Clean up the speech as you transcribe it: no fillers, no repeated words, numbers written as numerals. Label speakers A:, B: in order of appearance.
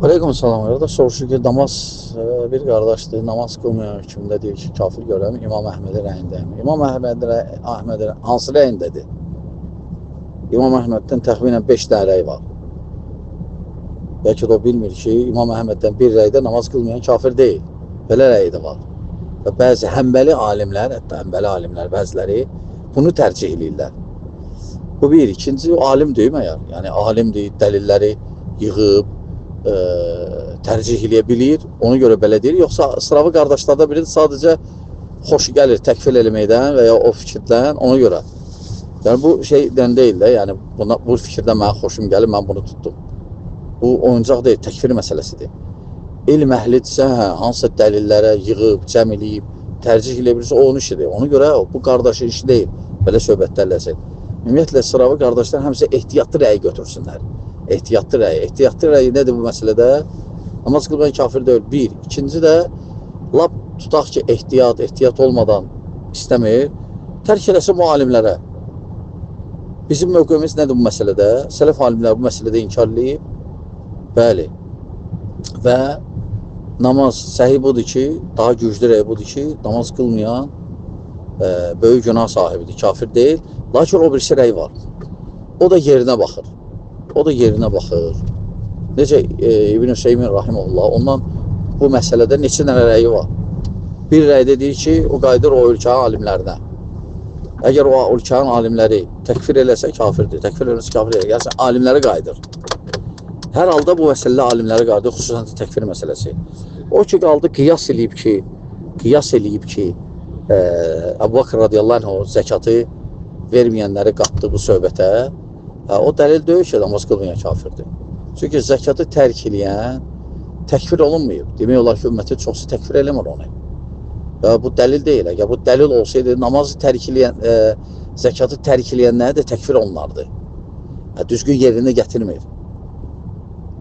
A: Aleyküm selam. Arada soruşur ki namaz bir qardaşdır. Namaz qılmayan hükmündə deyir ki, kafir görəm. İmam Əhmədin rəyindəyim. İmam Əhməd hansı rəyindədir? İmam Əhməddən təxminən 5 dənə rəy var. Bəlkə də o bilmir ki, İmam Əhməddən bir rəydə namaz qılmayan kafir deyil. Belə rəyi də var. Və bəzi həmbəli alimlər, hətta həmbəli alimlər bəziləri bunu tərcih edirlər. Bu bir. İkinci, o alim deyil məyər? Yəni alimdir, dəlilləri yığıb, tərcih eləyə bilir, ona görə belə deyir. Yoxsa sırafı qardaşlarda biri sadəcə xoş gəlir təkfir eləməkdən və ya o fikirdən, ona görə. Yəni bu şeydən deyil də, yəni bu fikirdən mənə xoşum gəlir, mən bunu tutdum. Bu oyuncaq deyil, təkfir məsələsidir. İlm əhlidirsə, hansısa dəlillərə yığıb, cəm eləyib, tərcih eləyə bilirsə, o onun işidir. Ona görə bu qardaşın işi deyil, belə söhbətlərləsin. Ümumiyyətlə, sırafı qardaşlar həmsə ehtiyatlı rəyi götürsünlər. Ehtiyatlı rəyi. Ehtiyatlı rəyi nədir bu məsələdə? Namaz qılmayan kafir deyil. Bir. İkinci də, lap tutaq ki, ehtiyat olmadan istəmir, tərk eləsin bu alimlərə. Bizim mövqeyimiz nədir bu məsələdə? Sələf alimlər bu məsələdə inkar eləyib. Bəli. Və namaz səhih budur ki, daha güclü rəy budur ki, namaz qılmayan böyük günah sahibidir, kafir deyil. Lakin o birisi rəy var. O da yerinə baxır. O da yerinə baxır. Necə İbn Hüseymin rahimehullah, ondan bu məsələdə neçə dənə rəyi var. Bir rəydə deyir ki, o qayıdır o ölkənin alimlərinə. Əgər o ölkənin alimləri təkfir eləsə kafirdir, təkfir eləsə kafir eləsə, yəni alimləri qayıdır. Hər halda bu məsələdə alimləri qayıdır, xüsusən təkfir məsələsi. O ki, qaldı qiyas eləyib ki, Əbu Bakr radiyallahu anh o zəkatı verməyənləri qatdı bu söhbətə. O dəlil deyil ki, namaz qılmayan kafirdir. Çünki zəkatı tərk eləyən təkfir olunmayıb. Demək olar ki, ümməti çoxsu təkfir eləmir onu. Bu dəlil deyil. Əgər bu dəlil olsaydı, namazı tərk eləyən, zəkatı tərk eləyənlər də təkfir olunardı. Düzgün yerinə gətirmir.